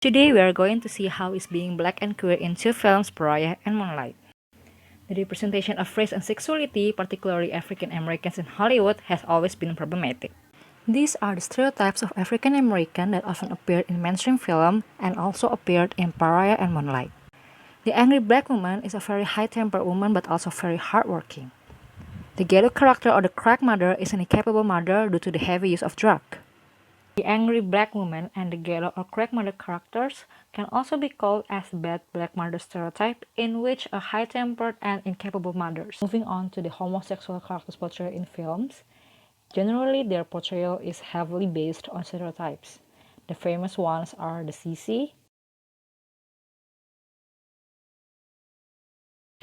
Today we are going to see how is being black and queer in two films, Pariah and Moonlight. The representation of race and sexuality, particularly African Americans in Hollywood, has always been problematic. These are the stereotypes of African American that often appeared in mainstream film and also appeared in Pariah and Moonlight. The angry black woman is a very high-tempered woman but also very hardworking. The ghetto character or the crack mother is an incapable mother due to the heavy use of drug. The angry black woman and the ghetto or crack mother characters can also be called as bad black mother stereotype, in which a high-tempered and incapable mothers. Moving on to the homosexual characters portrayed in films, generally their portrayal is heavily based on stereotypes. The famous ones are the CC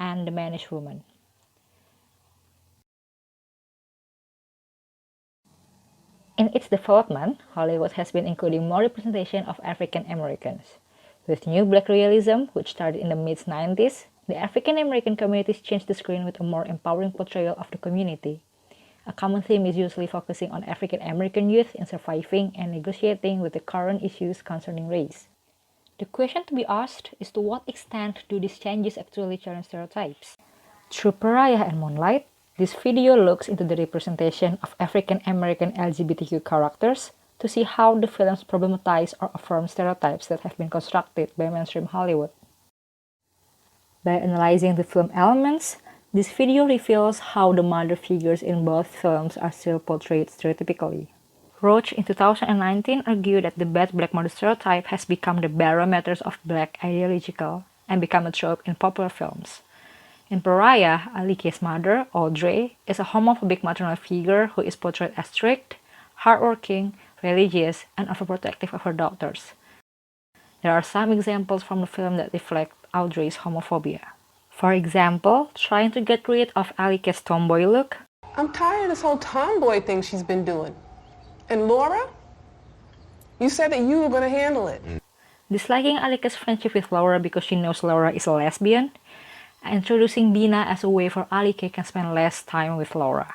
and the managed woman. In its development, Hollywood has been including more representation of African Americans. With New Black Realism, which started in the mid-90s, the African American communities changed the screen with a more empowering portrayal of the community. A common theme is usually focusing on African American youth in surviving and negotiating with the current issues concerning race. The question to be asked is to what extent do these changes actually challenge stereotypes? Through Pariah and Moonlight, this video looks into the representation of African American LGBTQ characters to see how the films problematize or affirm stereotypes that have been constructed by mainstream Hollywood. By analyzing the film elements, this video reveals how the mother figures in both films are still portrayed stereotypically. Roach in 2019 argued that the bad black mother stereotype has become the barometers of black ideological and become a trope in popular films. In Pariah, Alike's mother, Audrey, is a homophobic maternal figure who is portrayed as strict, hardworking, religious, and overprotective of her daughters. There are some examples from the film that reflect Audrey's homophobia. For example, trying to get rid of Alike's tomboy look. I'm tired of this whole tomboy thing she's been doing. And Laura? You said that you were going to handle it. Disliking Alike's friendship with Laura because she knows Laura is a lesbian. Introducing Bina as a way for Alike can spend less time with Laura.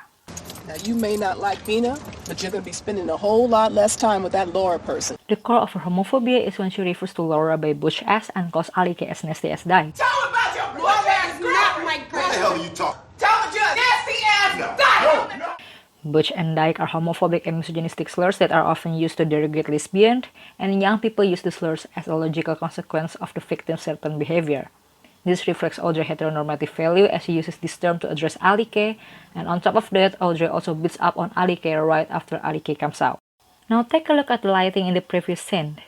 Now you may not like Bina, but you're going to be spending a whole lot less time with that Laura person. The core of her homophobia is when she refers to Laura by butch ass and calls Alike as nasty as die. Tell him about your Laura is not my girl. What the hell are you talking? Tell him you're nasty ass die. No. Butch and dyke are homophobic and misogynistic slurs that are often used to derogate lesbians, and young people use the slurs as a logical consequence of the victim's certain behavior. This reflects Audrey's heteronormative value as she uses this term to address Alike, and on top of that, Audrey also beats up on Alike right after Alike comes out. Now take a look at the lighting in the previous scene.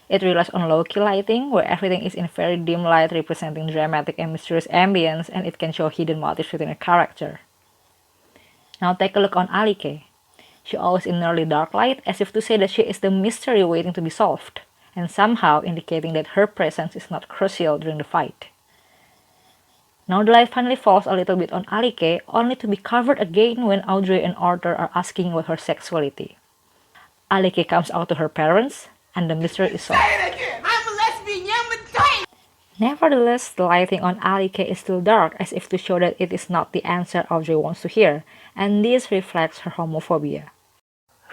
It relies on low-key lighting, where everything is in very dim light representing dramatic and mysterious ambience, and it can show hidden motives within a character. Now take a look on Alike. She always in nearly dark light, as if to say that she is the mystery waiting to be solved, and somehow indicating that her presence is not crucial during the fight. Now the light finally falls a little bit on Alike, only to be covered again when Audrey and Arthur are asking about her sexuality. Alike comes out to her parents, and the mystery is solved. Say it again. I'm a lesbian, yeah, Nevertheless, the lighting on Alike is still dark, as if to show that it is not the answer Audrey wants to hear, and this reflects her homophobia.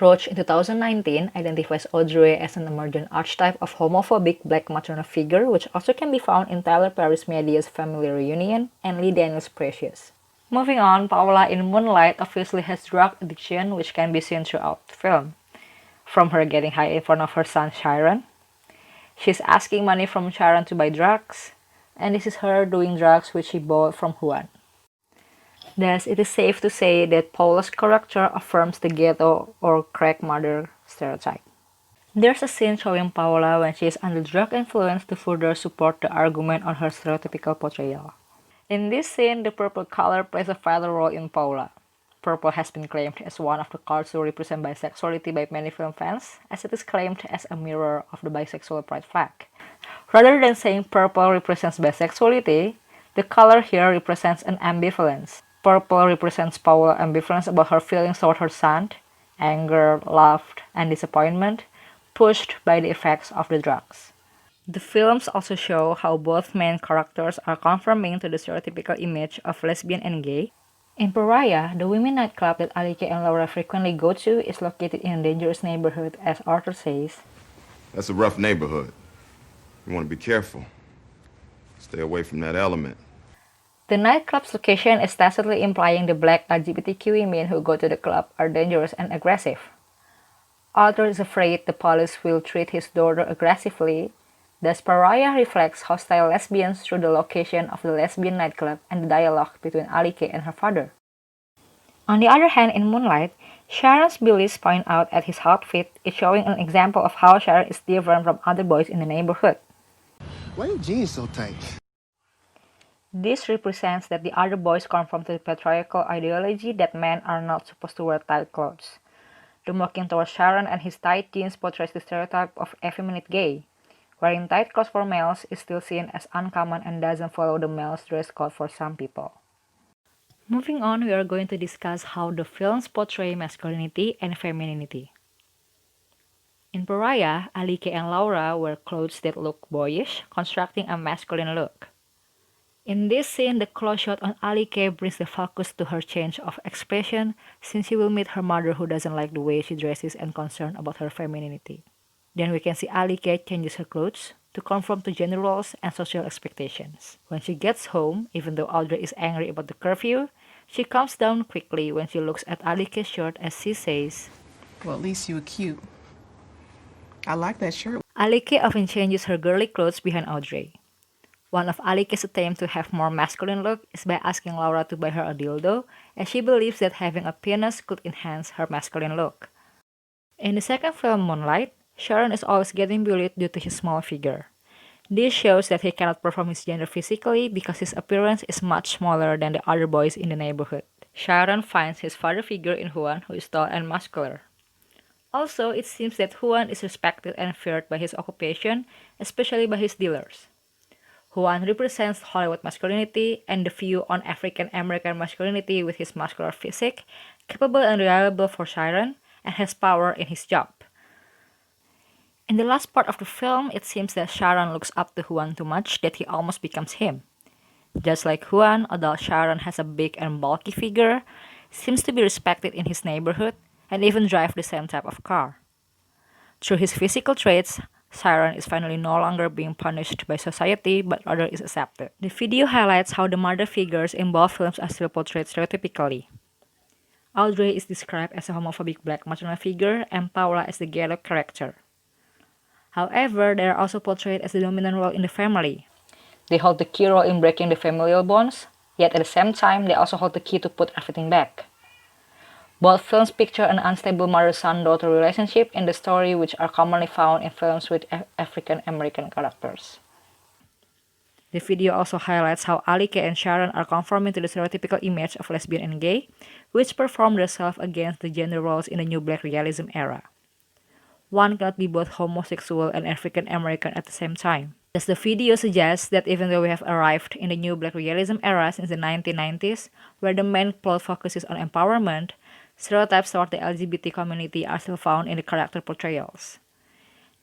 Roach in 2019 identifies Audrey as an emergent archetype of homophobic black maternal figure, which also can be found in Tyler Perry's Media's Family Reunion and Lee Daniels' Precious. Moving on, Paula in Moonlight obviously has drug addiction, which can be seen throughout the film. From her getting high in front of her son Sharon, she's asking money from Sharon to buy drugs, and this is her doing drugs which she bought from Juan. Thus, it is safe to say that Paula's character affirms the ghetto or crack mother stereotype. There's a scene showing Paula when she is under drug influence to further support the argument on her stereotypical portrayal. In this scene, the purple color plays a vital role in Paula. Purple has been claimed as one of the colors to represent bisexuality by many film fans, as it is claimed as a mirror of the bisexual pride flag. Rather than saying purple represents bisexuality, the color here represents an ambivalence. Purple represents Paula's ambivalence about her feelings toward her son, anger, love, and disappointment, pushed by the effects of the drugs. The films also show how both main characters are conforming to the stereotypical image of lesbian and gay. In Pariah, the women nightclub that Alike and Laura frequently go to is located in a dangerous neighborhood, as Arthur says. That's a rough neighborhood. You want to be careful. Stay away from that element. The nightclub's location is tacitly implying the black LGBTQ women who go to the club are dangerous and aggressive. Arthur is afraid the police will treat his daughter aggressively. Thus, Pariah reflects hostile lesbians through the location of the lesbian nightclub and the dialogue between Alike and her father. On the other hand, in Moonlight, Sharon's beliefs point out at his outfit is showing an example of how Sharon is different from other boys in the neighborhood. Why are your jeans so tight? This represents that the other boys conform to the patriarchal ideology that men are not supposed to wear tight clothes. The mocking towards Sharon and his tight jeans portrays the stereotype of effeminate gay. Wearing tight clothes for males is still seen as uncommon and doesn't follow the male's dress code for some people. Moving on, we are going to discuss how the films portray masculinity and femininity. In Pariah, Alike and Laura wear clothes that look boyish, constructing a masculine look. In this scene, the close shot on Alike brings the focus to her change of expression since she will meet her mother who doesn't like the way she dresses and concerned about her femininity. Then we can see Alike changes her clothes to conform to gender roles and social expectations. When she gets home, even though Audrey is angry about the curfew, she calms down quickly when she looks at Alike's shirt as she says, Well, at least you were cute. I like that shirt. Alike often changes her girly clothes behind Audrey. One of Alike's attempts to have more masculine look is by asking Laura to buy her a dildo, as she believes that having a penis could enhance her masculine look. In the second film, Moonlight, Sharon is always getting bullied due to his small figure. This shows that he cannot perform his gender physically because his appearance is much smaller than the other boys in the neighborhood. Sharon finds his father figure in Juan, who is tall and muscular. Also, it seems that Juan is respected and feared by his occupation, especially by his dealers. Juan represents Hollywood masculinity and the view on African American masculinity with his muscular physique, capable and reliable for Sharon, and has power in his job. In the last part of the film, it seems that Sharon looks up to Juan too much that he almost becomes him. Just like Juan, although Sharon has a big and bulky figure, seems to be respected in his neighborhood, and even drive the same type of car. Through his physical traits, Sharon is finally no longer being punished by society, but rather is accepted. The video highlights how the mother figures in both films are still portrayed stereotypically. Audrey is described as a homophobic black maternal figure, and Paula as the ghetto character. However, they are also portrayed as the dominant role in the family. They hold the key role in breaking the familial bonds, yet at the same time, they also hold the key to put everything back. Both films picture an unstable mother-son-daughter relationship in the story, which are commonly found in films with African American characters. The video also highlights how Alike and Sharon are conforming to the stereotypical image of lesbian and gay, which perform themselves against the gender roles in the new black realism era. One cannot be both homosexual and African American at the same time. As the video suggests that even though we have arrived in the new black realism era since the 1990s, where the main plot focuses on empowerment, stereotypes toward the LGBT community are still found in the character portrayals.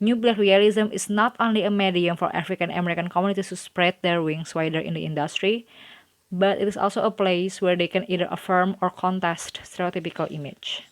New black realism is not only a medium for African American communities to spread their wings wider in the industry, but it is also a place where they can either affirm or contest stereotypical image.